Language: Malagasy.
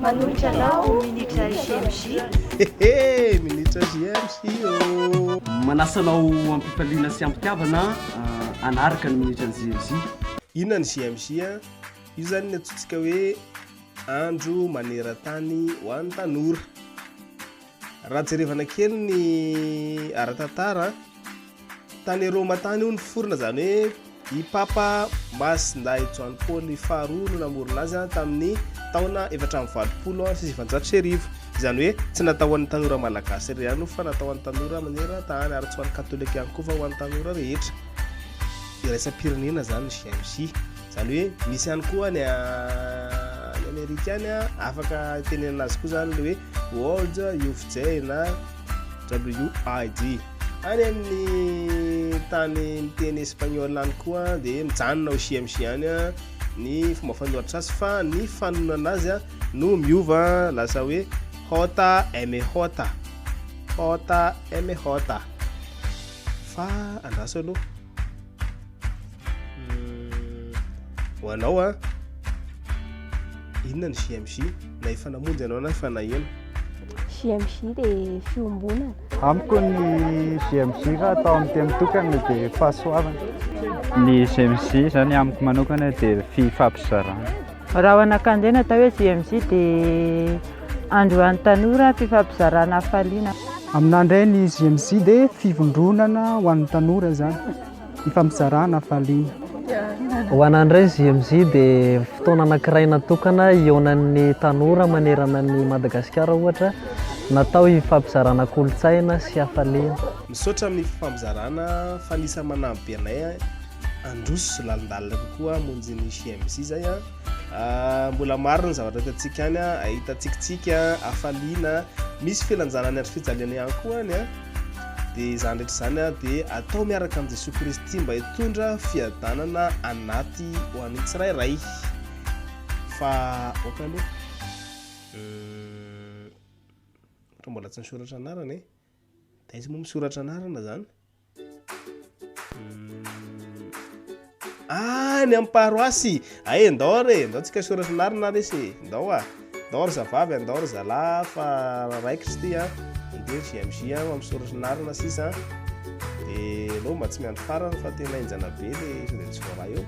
Manolotra anao Minitra GMJ. Minitra GMJ io. Manasanao ampifaliana sy ampitiavana anaraka ny Minitra ny GMJ. Inona ny GMJ a? Io zany ny atsotsika hoe andro maneran-tany ho an'ny tanora. Raha jerevana kely ny ara-tantara, tany Roma-tany io ny forona zany hoe i Papa Masinday John Paul faharoa no namorona azy tamin'ny taona 420 izany hoe tsy natao an'ny tanora malagasy ihany fa natao an'ny tanora maneran-tany ary tsy ho an'ny katolika ihany koa fa ho an'ny tanora rehetra. Iraisam-pirenena zany ny GMJ. Zany hoe misy ihany koa ny Amerikany afaka tenenana azy koa zany le hoe World Youth Day na WID. Any amin'ny tany miteny Espagnol any koa dia mijanona ho GMJ any ny fomba fanoratra azy fa ny fanonana azy no miova lasa hoe Hota Hota fa andraso aloha ho anao inona ny GMJ na efa namonjy anao na efa naheno? GMJ dia fiombonana. Amiko ny GMJ ka atao amin'ny teny tokana dia fahasoavana. Ny GMJ zany amiko manokana dia fifampizarana. Raha ho anakandena atao hoe GMJ dia androan'ny tanora fifampizarana hafaliana. Amin'andray ny GMJ dia fivondronana ho an'ny tanora zany, fifampizarana hafaliana. Ho an'andray GMJ dia fotoana anankiray natokana ionan'ny tanora manerana ny Madagasikara ohatra, natao hifampizarana kolontsaina sy hafaliana. Misaotra amin'ny fifampizarana fa anisany manampy be anay androso lalindalina kokoa monjy ny GMJ zay mbola maro ny zavatra hitantsika any ahita tsikitsiky hafaliana, misy filanjanany andro fijaliana ihany koa any dia izany rehetra zany dia atao miaraka amin'ny Jesosy Kristy mba hitondra fiadanana anaty ho an'ny tsirairay. Fa oka aloha mbola tsy nisoratra anarana dia izy moa misoratra anarana zany ny amin'ny paroasy ndao tsika soratra anarana resy ndao ry zavavy ndao ry zalahy fa raikitra ty dia GMJ amin'ny soratra anarana sisa dia aloha mba tsy miandry farany fa tena injana be dia tsy voaraha eo.